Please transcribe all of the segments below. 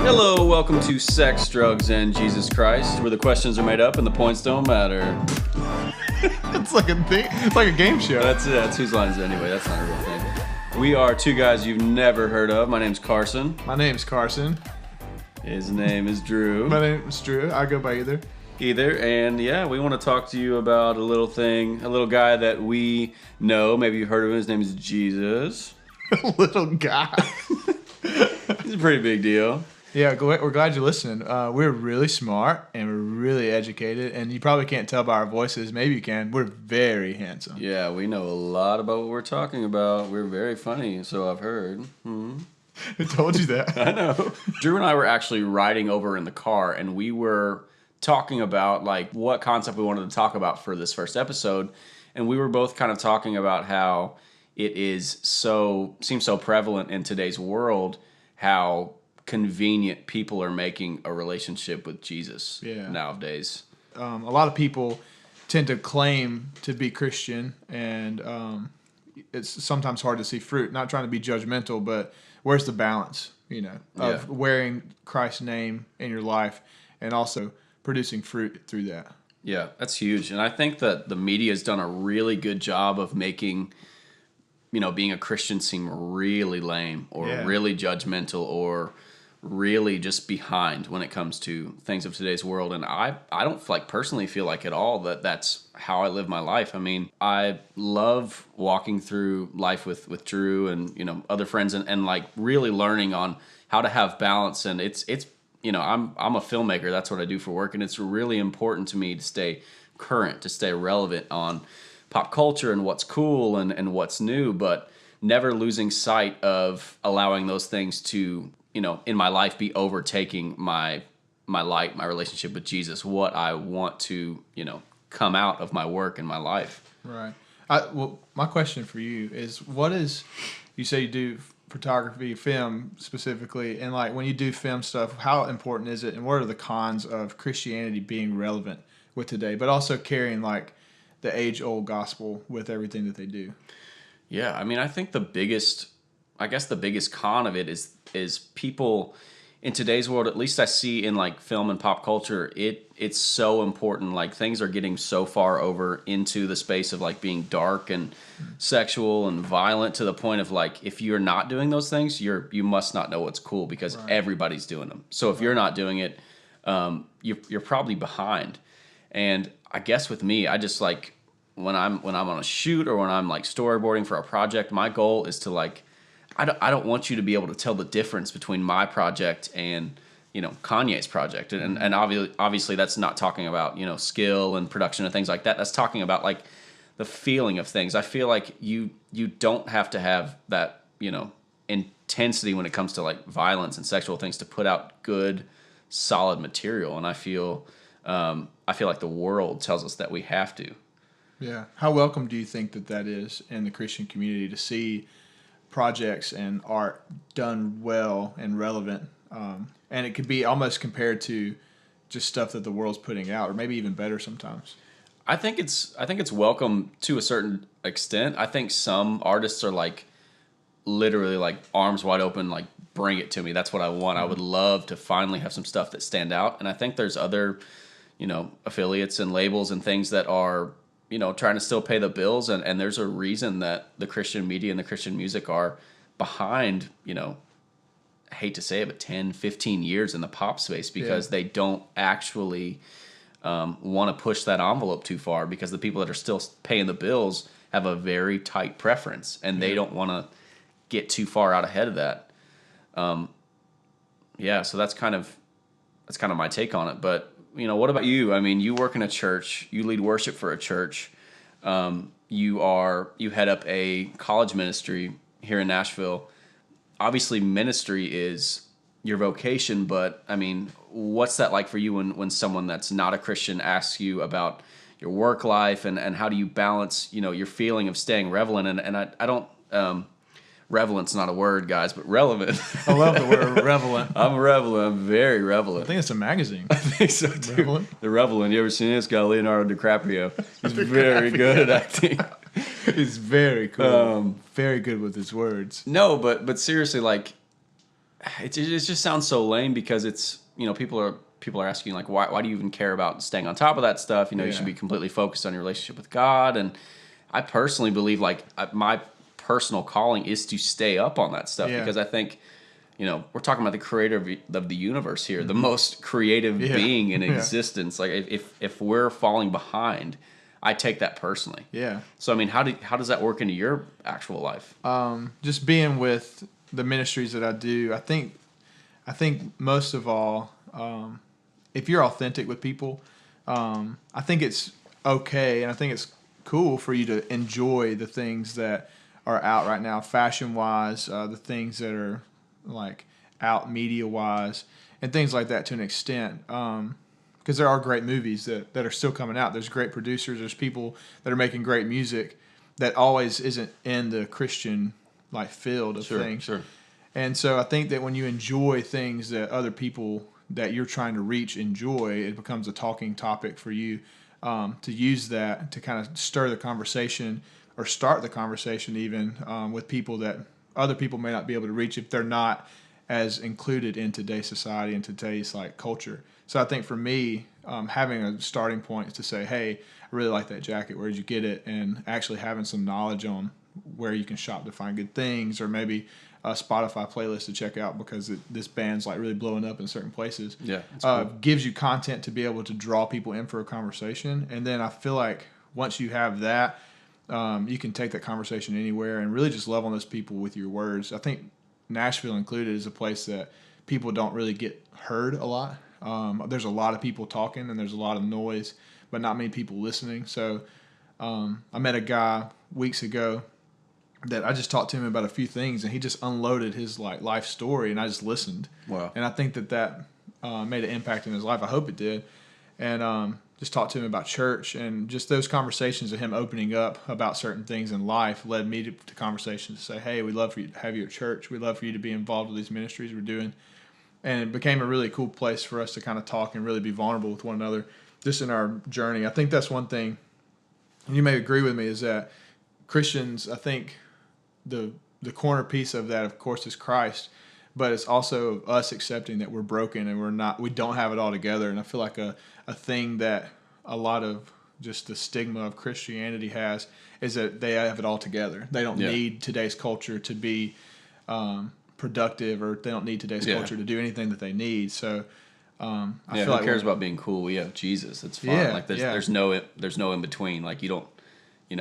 Hello, welcome to Sex, Drugs, and Jesus Christ, where the questions are made up and the points don't matter. It's like a thing. It's like a game show. That's it. That's whose line is it anyway? That's not a real thing. We are two guys you've never heard of. My name's Carson. My name's Carson. His name is Drew. My name's Drew. I go by either. And yeah, we want to talk to you about a little thing, a little guy that we know. Maybe you've heard of him. His name is Jesus. Little guy. He's a pretty big deal. Yeah, we're glad you're listening. We're really smart and we're really educated, and you probably can't tell by our voices. Maybe you can. We're very handsome. Yeah, we know a lot about what we're talking about. We're very funny, so I've heard. Mm-hmm. I told you that. I know. Drew and I were actually riding over in the car, and we were talking about like what concept we wanted to talk about for this first episode, and we were both kind of talking about how it seems so prevalent in today's world how convenient people are making a relationship with Jesus nowadays. A lot of people tend to claim to be Christian, and it's sometimes hard to see fruit. Not trying to be judgmental, but where's the balance, of wearing Christ's name in your life and also producing fruit through that? Yeah, that's huge. And I think that the media has done a really good job of making, being a Christian seem really lame or really judgmental or really just behind when it comes to things of today's world. And I don't personally feel like at all that's how I live my life. I mean, I love walking through life with Drew and, other friends and like really learning on how to have balance. And it's I'm a filmmaker. That's what I do for work. And it's really important to me to stay current, to stay relevant on pop culture and what's cool and what's new, but never losing sight of allowing those things to, in my life be overtaking my light, my relationship with Jesus, what I want to, come out of my work and my life. Right. Well, my question for you is, you say you do photography, film specifically, and like when you do film stuff, how important is it, and what are the cons of Christianity being relevant with today, but also carrying like the age-old gospel with everything that they do? Yeah, I mean, I think the biggest con of it is people in today's world, at least I see in like film and pop culture, it's so important. Like things are getting so far over into the space of like being dark and sexual and violent to the point of like, if you're not doing those things, you must not know what's cool because everybody's doing them. So if you're not doing it, you're probably behind. And I guess with me, I just like when I'm on a shoot or when I'm like storyboarding for a project, my goal is to like, I don't want you to be able to tell the difference between my project and Kanye's project, and obviously that's not talking about skill and production and things like that. That's talking about like the feeling of things. I feel like you don't have to have that intensity when it comes to like violence and sexual things to put out good, solid material. And I feel like the world tells us that we have to. Yeah. How welcome do you think that is in the Christian community to see projects and art done well and relevant, and it could be almost compared to just stuff that the world's putting out, or maybe even better sometimes? I think it's welcome to a certain extent. I think some artists are like literally like arms wide open, like bring it to me. That's what I want. I would love to finally have some stuff that stand out. And I think there's other affiliates and labels and things that are trying to still pay the bills, and there's a reason that the Christian media and the Christian music are behind, I hate to say it, but 10, 15 years in the pop space because they don't actually want to push that envelope too far, because the people that are still paying the bills have a very tight preference, and they don't want to get too far out ahead of that. So that's kind of my take on it. But what about you? I mean, you work in a church, you lead worship for a church. You head up a college ministry here in Nashville. Obviously, ministry is your vocation, but I mean, what's that like for you when someone that's not a Christian asks you about your work life and how do you balance, your feeling of staying relevant? And I don't, relevant's not a word, guys, but relevant. I love the word relevant. I'm relevant. I'm very relevant. I think it's a magazine. I think so too. Relevant. The Relevant. You ever seen this guy, Leonardo DiCaprio? He's very good at acting. He's very cool. Very good with his words. No, but seriously, like it just sounds so lame because it's people are asking like why do you even care about staying on top of that stuff? You Yeah. should be completely focused on your relationship with God. And I personally believe like my personal calling is to stay up on that stuff Yeah. because I think we're talking about the creator of the universe here, the most creative being in existence. Like if we're falling behind, I take that personally. Yeah. So I mean, how does that work into your actual life? Just being with the ministries that I do, I think most of all, if you're authentic with people, I think it's okay, and I think it's cool for you to enjoy the things that are out right now, fashion wise, the things that are like out media wise, and things like that to an extent. Because there are great movies that are still coming out. There's great producers. There's people that are making great music that always isn't in the Christian like field of things. Sure. And so I think that when you enjoy things that other people that you're trying to reach enjoy, it becomes a talking topic for you to use that to kind of stir the conversation or start the conversation even with people that other people may not be able to reach if they're not as included in today's society and today's like culture. So I think for me, having a starting point is to say, hey, I really like that jacket. Where did you get it? And actually having some knowledge on where you can shop to find good things, or maybe a Spotify playlist to check out because this band's like really blowing up in certain places. Yeah, it's cool. Gives you content to be able to draw people in for a conversation. And then I feel like once you have that, you can take that conversation anywhere and really just love on those people with your words. I think Nashville included is a place that people don't really get heard a lot. There's a lot of people talking and there's a lot of noise, but not many people listening. So I met a guy weeks ago that I just talked to him about a few things, and he just unloaded his like life story, and I just listened. Wow. And I think that made an impact in his life. I hope it did. And just talked to him about church, and just those conversations of him opening up about certain things in life led me to conversations to say, hey, we'd love for you to have you at church. We'd love for you to be involved with these ministries we're doing. And it became a really cool place for us to kind of talk and really be vulnerable with one another just in our journey. I think that's one thing, and you may agree with me, is that Christians, I think the corner piece of that, of course, is Christ, but it's also us accepting that we're broken and we don't have it all together. And I feel like a thing that a lot of just the stigma of Christianity has is that they have it all together. They don't need today's culture to be productive, or they don't need today's culture to do anything that they need. So I feel who like cares about being cool? We have Jesus. It's fine. Yeah, like there's no in between. Like you don't,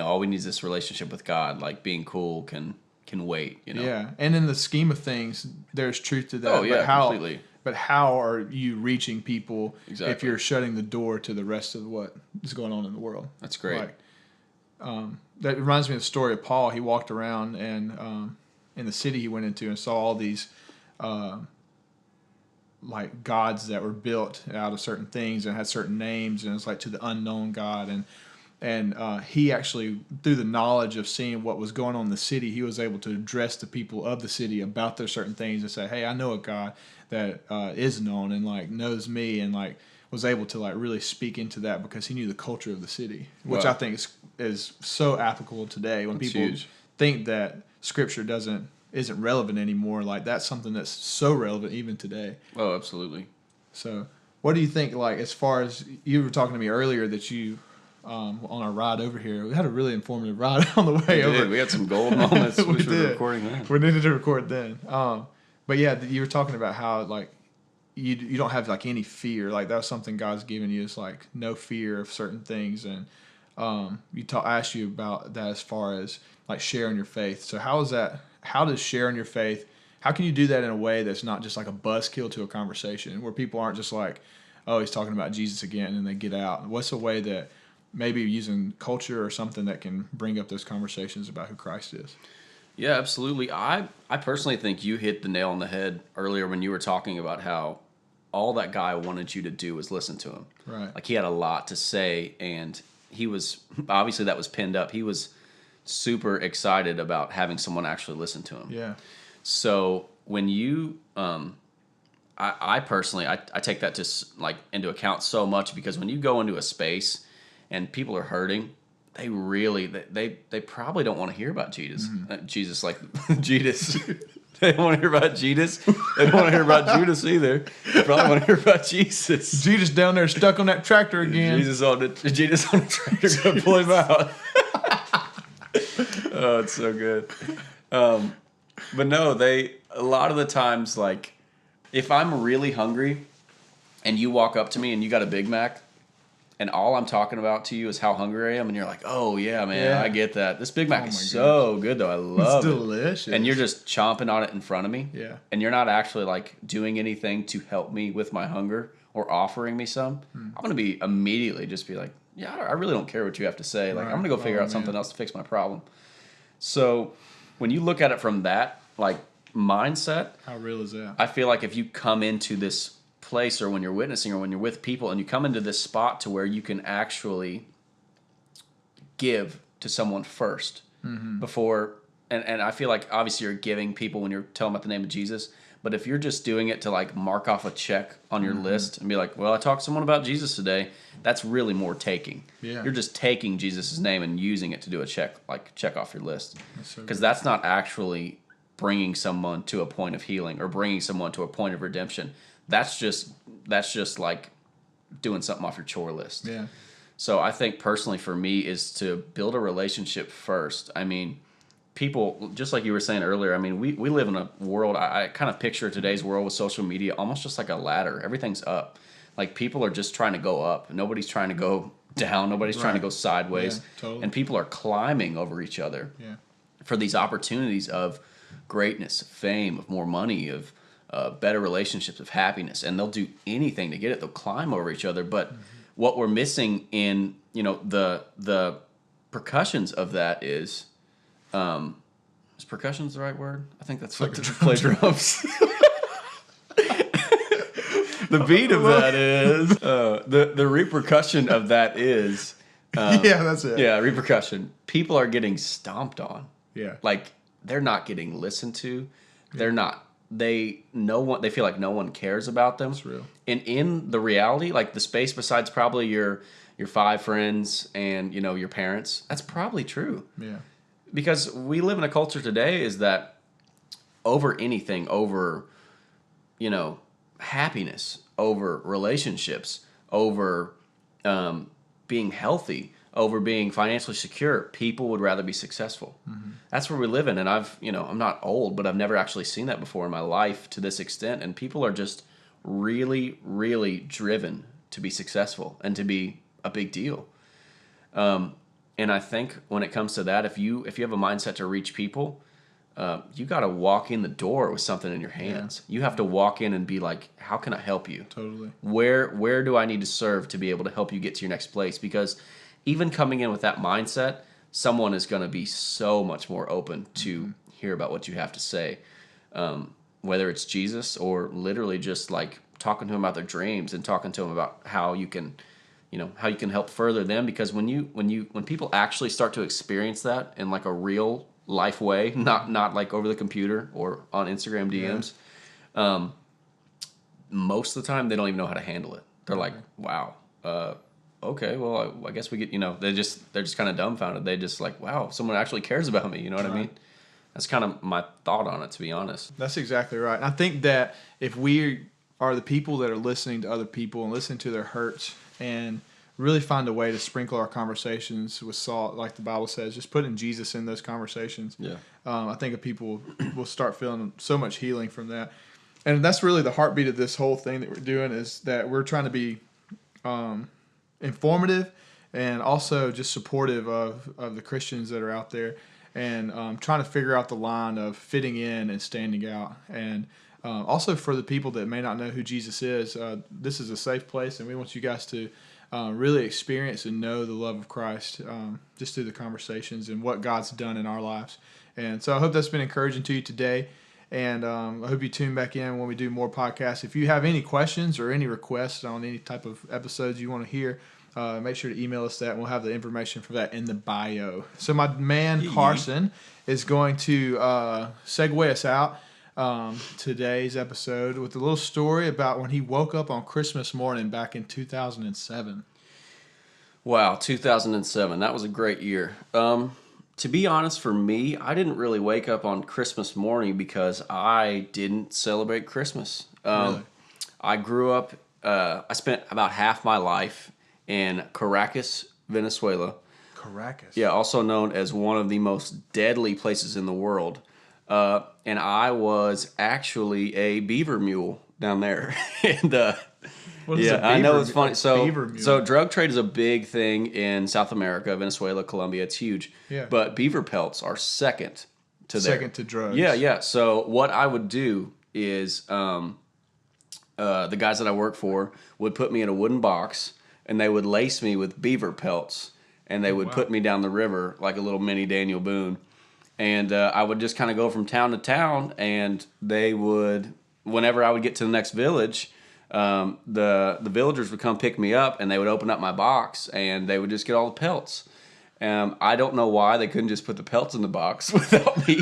all we need is this relationship with God. Like being cool can wait. Yeah, and in the scheme of things, there's truth to that. Oh yeah, completely. But how are you reaching people Exactly. if you're shutting the door to the rest of what is going on in the world? That's great. Like, that reminds me of the story of Paul. He walked around and in the city he went into and saw all these like gods that were built out of certain things and had certain names, and it's like to the unknown God. And he actually, through the knowledge of seeing what was going on in the city, he was able to address the people of the city about their certain things and say, hey, I know a God that is known and like knows me, and like was able to like really speak into that because he knew the culture of the city, which I think is so applicable today when people think that Scripture isn't relevant anymore. Like that's something that's so relevant even today. Oh, absolutely. So what do you think, like as far as you were talking to me earlier that you on our ride over here, we had a really informative ride on the way over. We had some gold moments. we Wish we were did. recording that. We needed to record then. But yeah, you were talking about how like you don't have like any fear. Like that was something God's given you, is like no fear of certain things. And I asked you about that as far as like sharing your faith. So how does sharing your faith, how can you do that in a way that's not just like a buzzkill to a conversation, where people aren't just like, oh, he's talking about Jesus again, and they get out? What's a way that maybe using culture or something that can bring up those conversations about who Christ is? Yeah, absolutely. I personally think you hit the nail on the head earlier when you were talking about how all that guy wanted you to do was listen to him. Right. Like he had a lot to say, and he was, obviously that was pinned up. He was super excited about having someone actually listen to him. Yeah. So when you, I personally, I take that like into account so much, because when you go into a space and people are hurting, they really they probably don't want to hear about Jesus. Jesus like Jesus. They don't want to hear about Jesus. They don't want to hear about Judas either. They probably want to hear about Jesus. Jesus down there stuck on that tractor again. Jesus on the tractor gonna pull him out. Oh, it's so good. But no, a lot of the times, like, if I'm really hungry and you walk up to me and you got a Big Mac and all I'm talking about to you is how hungry I am, and you're like, oh, yeah, man, I get that. This Big Mac is so good, though. I love it. It's delicious. And you're just chomping on it in front of me. Yeah. And you're not actually, like, doing anything to help me with my hunger or offering me some. I'm going to be immediately just be like, yeah, I really don't care what you have to say. Like, I'm going to go figure out something else to fix my problem. So when you look at it from that, like, mindset. How real is that? I feel like if you come into this place, or when you're witnessing, or when you're with people, and you come into this spot to where you can actually give to someone first before, and I feel like obviously you're giving people when you're telling about the name of Jesus, but if you're just doing it to like mark off a check on your list and be like, well, I talked to someone about Jesus today, that's really more taking. Yeah. You're just taking Jesus' name and using it to do a check off your list, because that's not actually bringing someone to a point of healing or bringing someone to a point of redemption. That's just like doing something off your chore list. Yeah. So I think personally for me is to build a relationship first. I mean, people, just like you were saying earlier, I mean, we live in a world, I kind of picture today's world with social media almost just like a ladder. Everything's up. Like, people are just trying to go up. Nobody's trying to go down. Nobody's trying to go sideways. Yeah, totally. And people are climbing over each other for these opportunities of greatness, of fame, of more money, of better relationships, of happiness, and they'll do anything to get it. They'll climb over each other. But what we're missing in, the percussions of that is percussion's the right word? I think that's like to play drums. The beat of that is the repercussion of that is yeah, that's it. Yeah, repercussion. People are getting stomped on. Yeah. Like, they're not getting listened to. They're not. They feel like no one cares about them. That's real. And in the reality, like the space besides probably your 5 friends and your parents, that's probably true. Yeah. Because we live in a culture today is that over anything, over happiness, over relationships, over being healthy, over being financially secure, people would rather be successful. That's where we live in. And I'm not old, but I've never actually seen that before in my life to this extent. And people are just really, really driven to be successful and to be a big deal. And I think when it comes to that, if you have a mindset to reach people, you got to walk in the door with something in your hands. Yeah. You have to walk in and be like, how can I help you? Totally. Where do I need to serve to be able to help you get to your next place? Because even coming in with that mindset, someone is going to be so much more open to hear about what you have to say. Whether it's Jesus or literally just like talking to them about their dreams and talking to them about how you can help further them. Because when people actually start to experience that in like a real life way, not like over the computer or on Instagram DMs, most of the time they don't even know how to handle it. They're like, wow, okay, well, I guess we get, they're just kind of dumbfounded. They just like, wow, someone actually cares about me. You know what I mean? That's kind of my thought on it, to be honest. That's exactly right. And I think that if we are the people that are listening to other people and listening to their hurts and really find a way to sprinkle our conversations with salt, like the Bible says, just putting Jesus in those conversations. Yeah. I think people will start feeling so much healing from that. And that's really the heartbeat of this whole thing that we're doing, is that we're trying to be informative and also just supportive of the Christians that are out there, and trying to figure out the line of fitting in and standing out. And also for the people that may not know who Jesus is, this is a safe place, and we want you guys to really experience and know the love of Christ just through the conversations and what God's done in our lives. And so I hope that's been encouraging to you today. And I hope you tune back in when we do more podcasts. If you have any questions or any requests on any type of episodes you want to hear, make sure to email us that, and we'll have the information for that in the bio. So my man Carson is going to segue us out today's episode with a little story about when he woke up on Christmas morning back in 2007. Wow, 2007. That was a great year. To be honest, for me, I didn't really wake up on Christmas morning because I didn't celebrate Christmas. Really? I grew up, I spent about half my life in Caracas, Venezuela. Caracas. Yeah, also known as one of the most deadly places in the world. And I was actually a beaver mule down there. and What is Yeah, a I know beaver it's mu- funny. a So, beaver mule? so drug trade is a big thing in South America, Venezuela, Colombia. It's huge. Yeah. But beaver pelts are second to there. Second to drugs. Yeah, yeah. So what I would do is the guys that I work for would put me in a wooden box, and they would lace me with beaver pelts, and they would wow. put me down the river like a little mini Daniel Boone. And I would just kind of go from town to town, and they would, whenever I would get to the next village, the villagers would come pick me up, and they would open up my box, and they would just get all the pelts. I don't know why they couldn't just put the pelts in the box without me,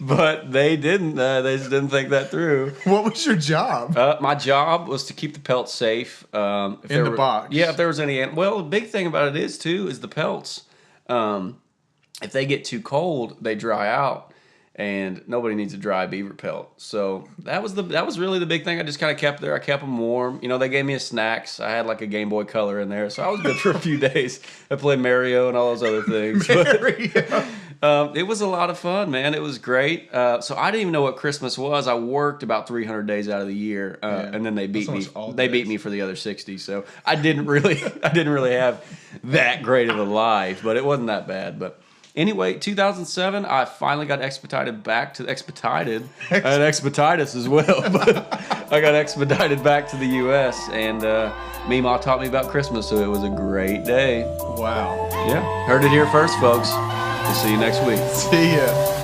but they didn't. They just didn't think that through. What was your job? My job was to keep the pelts safe. If In the box? Yeah, if there was any. Well, the big thing about it is too is the pelts. If they get too cold, they dry out, and nobody needs a dry beaver pelt. So that was really the big thing. I just kind of kept there. I kept them warm. You know, they gave me a snacks. I had like a Game Boy Color in there, so I was good for a few days. I played Mario and all those other things. It was a lot of fun, man. It was great. So I didn't even know what Christmas was. I worked about 300 days out of the year, and then they beat me. They beat me for the other 60. So I didn't really have that great of a life, but it wasn't that bad. But anyway, 2007, I finally got expedited back to expedited. I had expeditus as well, but I got expedited back to the U.S. and Meemaw taught me about Christmas, so it was a great day. Wow. Yeah, heard it here first, folks. We'll see you next week. See ya.